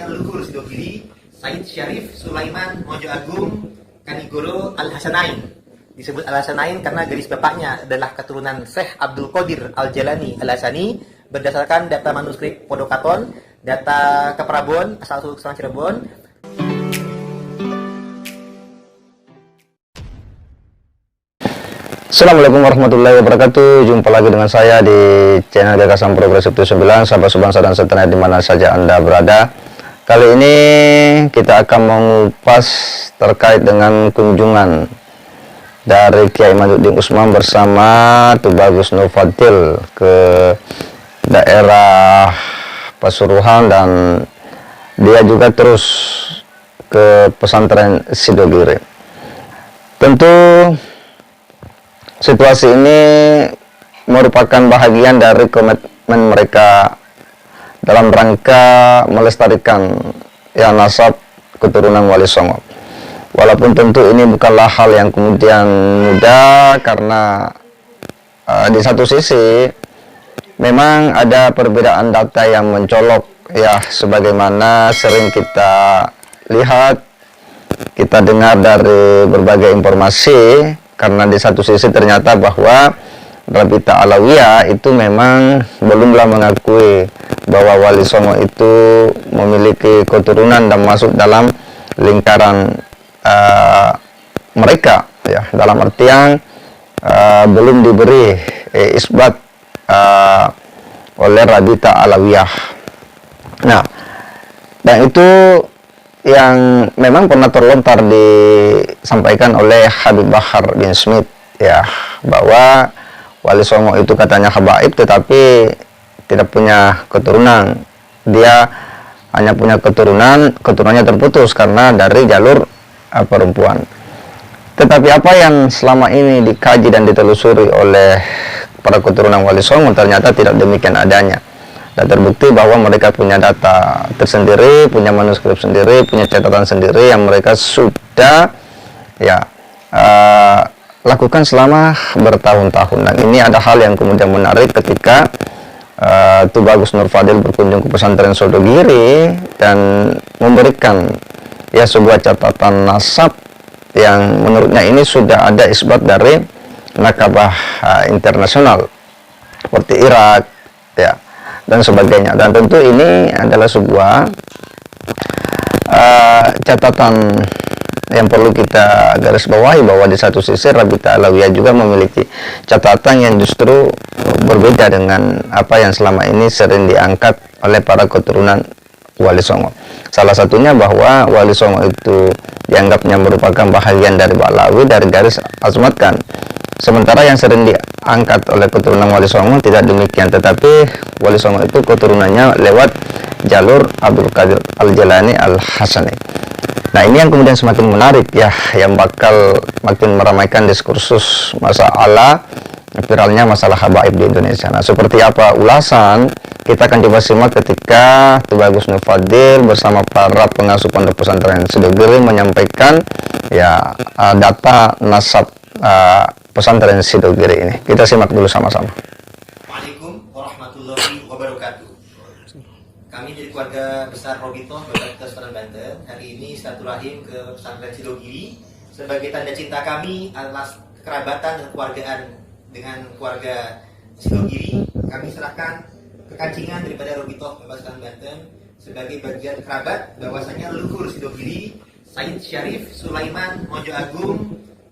leluhur Sidogiri, Said Syarif Sulaiman Mojo Agung Kanigoro Al-Hasanain. Disebut Al-Hasanain karena garis bapaknya adalah keturunan Syekh Abdul Qadir Al-Jalani Al-Hasani berdasarkan data manuskrip Podokaton, data Keprabon, asal-usul Cirebon. Assalamualaikum warahmatullahi wabarakatuh. Jumpa lagi dengan saya di channel Gagasan Progresif 79, sahabat sebangsa dan setanah di mana saja Anda berada. Kali ini kita akan mengupas terkait dengan kunjungan dari Kiai Maduddin Usman bersama Tubagus Nur Fadil ke daerah Pasuruan, dan dia juga terus ke pesantren Sidogiri. Tentu situasi ini merupakan bahagian dari komitmen mereka dalam rangka melestarikan nasab keturunan Wali Songo. Walaupun tentu ini bukanlah hal yang kemudian mudah, karena di satu sisi memang ada perbedaan data yang mencolok, sebagaimana sering kita lihat, kita dengar dari berbagai informasi. Karena di satu sisi ternyata bahwa Rabita Alawiyah itu memang belumlah mengakui bahwa Wali Songo itu memiliki keturunan dan masuk dalam lingkaran mereka, dalam artian belum diberi isbat oleh Rabita Alawiyah. Nah, dan itu yang memang pernah terlontar disampaikan oleh Habib Bahar bin Smith, bahwa Wali Songo itu katanya habaib tetapi tidak punya keturunan. Dia hanya punya keturunannya terputus karena dari jalur perempuan. Tetapi apa yang selama ini dikaji dan ditelusuri oleh para keturunan Wali Songo ternyata tidak demikian adanya. Dan terbukti bahwa mereka punya data tersendiri, punya manuskrip sendiri, punya catatan sendiri yang mereka sudah lakukan selama bertahun-tahun. Dan ini ada hal yang kemudian menarik ketika Tubagus Nur Fadil berkunjung ke pesantren Sidogiri dan memberikan sebuah catatan nasab yang menurutnya ini sudah ada isbat dari nakabah internasional seperti Irak, dan sebagainya. Dan tentu ini adalah sebuah catatan yang perlu kita garis bawahi, bahwa di satu sisi Rabita Alawiyah juga memiliki catatan yang justru berbeda dengan apa yang selama ini sering diangkat oleh para keturunan Wali Songo. Salah satunya bahwa Wali Songo itu dianggapnya merupakan bahagian dari Balawi, dari garis Azmatkan. Sementara yang sering diangkat oleh keturunan Wali Songo tidak demikian, tetapi Wali Songo itu keturunannya lewat jalur Abdul Qadir Al-Jalani Al-Hasani. Nah, ini yang kemudian semakin menarik, yang bakal makin meramaikan diskursus masalah viralnya masalah habaib di Indonesia. Nah, seperti apa ulasan, kita akan coba simak ketika Tubagus Nur Fadil bersama para pengasuh pondok pesantren Sidogiri menyampaikan data nasab pesantren Sidogiri ini. Kita simak dulu sama-sama. Waalaikumsalam warahmatullahi wabarakatuh. Kami dari keluarga besar Robito, Pesantren Banten, hari ini silaturahim ke pesantren Sidogiri sebagai tanda cinta kami atas kekerabatan dan keluargaan dengan keluarga Sidogiri. Kami serahkan kekancingan daripada Robito, Pesantren Banten sebagai bagian kerabat bahwasanya leluhur Sidogiri, Said Syarif Sulaiman Mojo Agung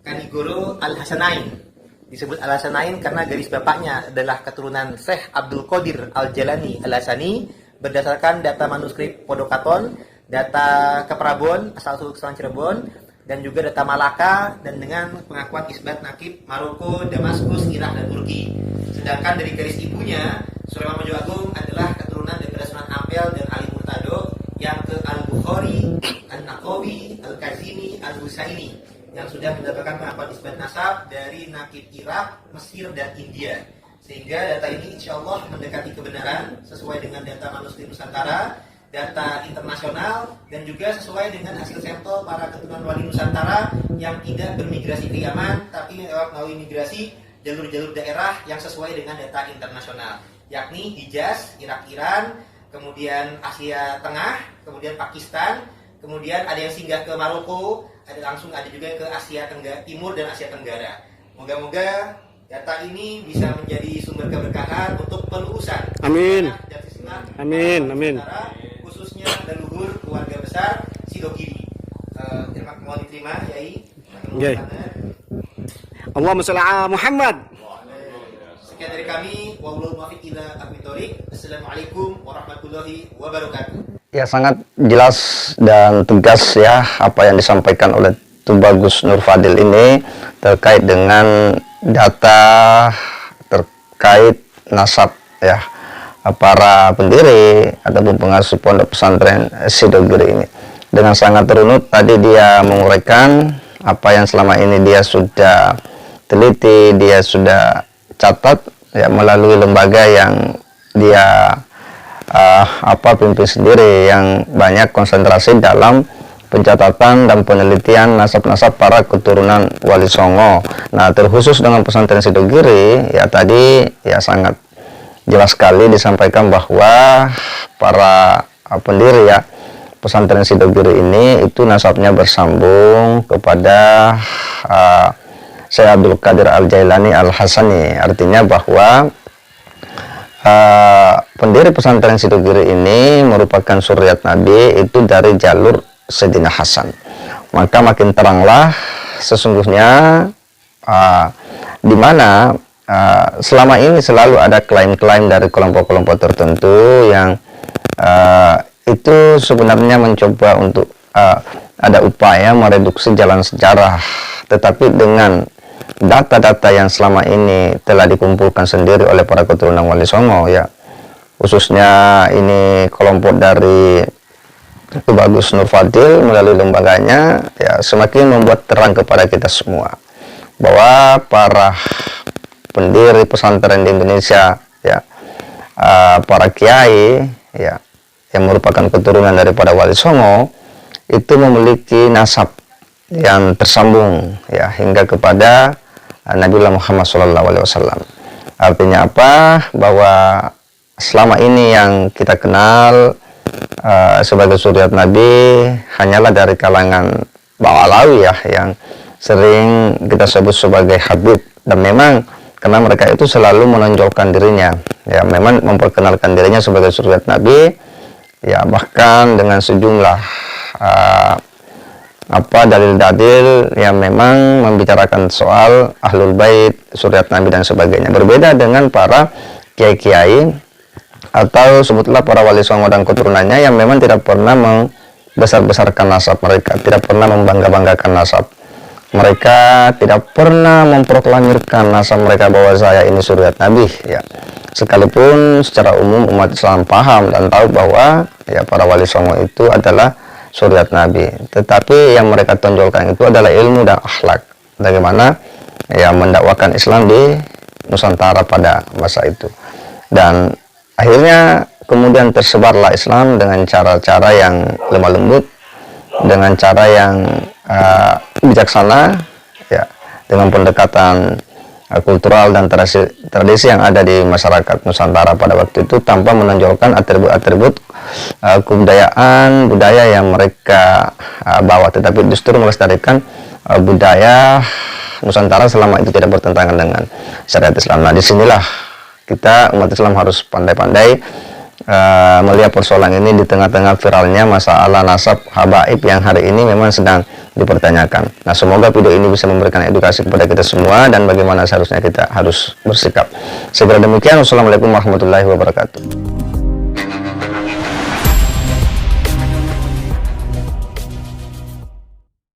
Kanigoro Al-Hasanain. Disebut Al-Hasanain karena garis bapaknya adalah keturunan Syekh Abdul Qadir Al-Jalani Al-Hasani berdasarkan data manuskrip Podokaton, data Keprabon, asal-usul Cirebon, dan juga data Malaka, dan dengan pengakuan isbat nakib Maroko, Damaskus, Irak, dan Turki. Sedangkan dari garis ibunya, Sulaiman Mojo Agung adalah keturunan daripada Sunan Ampel dan Ali Murtado yang ke Al-Bukhari, An-Naqawi, Al-Kazini, Al-Husaini, yang sudah mendapatkan pengakuan isbat nasab dari nakib Irak, Mesir, dan India. Sehingga data ini insya Allah mendekati kebenaran sesuai dengan data manuskrip Nusantara, data internasional, dan juga sesuai dengan hasil sampel para keturunan Wali Nusantara yang tidak bermigrasi ke Yaman, tapi melalui migrasi jalur-jalur daerah yang sesuai dengan data internasional, yakni Hijaz, Irak, Iran, kemudian Asia Tengah, kemudian Pakistan, kemudian ada yang singgah ke Maroko, ada juga yang ke Asia Timur dan Asia Tenggara. Moga-moga data ini bisa menjadi sumber keberkahan untuk pelurusan. Amin. Amin. Amin. Khususnya leluhur keluarga besar Sidogiri. Mohon diterima, Yai. Okay. Allahumma sholli ala Muhammad. Sekian dari kami. Wallahul muwaffiq ila aqwamit thoriq. Assalamualaikum warahmatullahi wabarakatuh. Ya, sangat jelas dan tegas ya apa yang disampaikan oleh Tubagus Nur Fadil ini terkait dengan data terkait nasab ya para pendiri ataupun pengasuh pondok pesantren Sidogiri ini. Dengan sangat runut tadi dia menguraikan apa yang selama ini dia sudah teliti, dia sudah catat ya melalui lembaga yang dia pimpin sendiri, yang banyak konsentrasi dalam pencatatan dan penelitian nasab-nasab para keturunan Wali Songo. Nah, terkhusus dengan pesantren Sidogiri ya tadi ya sangat jelas sekali disampaikan bahwa para pendiri ya pesantren Sidogiri ini itu nasabnya bersambung kepada Syekh Abdul Qadir Al-Jailani Al-Hasani. Artinya bahwa pendiri pesantren Sidogiri ini merupakan suriat Nabi itu dari jalur Sayyidina Hasan. Maka makin teranglah sesungguhnya di mana selama ini selalu ada klaim-klaim dari kelompok-kelompok tertentu yang itu sebenarnya mencoba untuk ada upaya mereduksi jalan sejarah, tetapi dengan data-data yang selama ini telah dikumpulkan sendiri oleh para keturunan Wali Songo ya, khususnya ini kelompok dari Tubagus Nur Fadil melalui lembaganya ya, semakin membuat terang kepada kita semua bahwa para pendiri pesantren di Indonesia ya, para kiai ya yang merupakan keturunan daripada Wali Songo itu memiliki nasab yang tersambung ya hingga kepada Nabi Muhammad SAW. Artinya apa? Bahwa selama ini yang kita kenal sebagai suriat Nabi hanyalah dari kalangan Ba'alawi ya, yang sering kita sebut sebagai Habib, dan memang karena mereka itu selalu menonjolkan dirinya ya, memang memperkenalkan dirinya sebagai suriat Nabi ya, bahkan dengan sejumlah dalil-dalil yang memang membicarakan soal Ahlul Bait, suriat Nabi dan sebagainya. Berbeda dengan para kiai-kiai atau sebutlah para Wali Songo dan keturunannya yang memang tidak pernah membesar-besarkan nasab mereka, tidak pernah membangga-banggakan nasab mereka, tidak pernah memproklamirkan nasab mereka bahwa saya ini suriat Nabi ya. Sekalipun secara umum umat Islam paham dan tahu bahwa ya para Wali Songo itu adalah suriat Nabi, tetapi yang mereka tonjolkan itu adalah ilmu dan akhlak, bagaimana ya mendakwakan Islam di Nusantara pada masa itu. Dan akhirnya kemudian tersebarlah Islam dengan cara-cara yang lemah lembut, dengan cara yang bijaksana ya, dengan pendekatan kultural dan tradisi yang ada di masyarakat Nusantara pada waktu itu, tanpa menonjolkan atribut-atribut kebudayaan budaya yang mereka bawa, tetapi justru melestarikan budaya Nusantara selama itu tidak bertentangan dengan syariat Islam. Nah, disinilah kita umat Islam harus pandai-pandai melihat persoalan ini di tengah-tengah viralnya masalah nasab habaib yang hari ini memang sedang dipertanyakan. Nah, semoga video ini bisa memberikan edukasi kepada kita semua dan bagaimana seharusnya kita harus bersikap. Segera demikian, wassalamualaikum warahmatullahi wabarakatuh.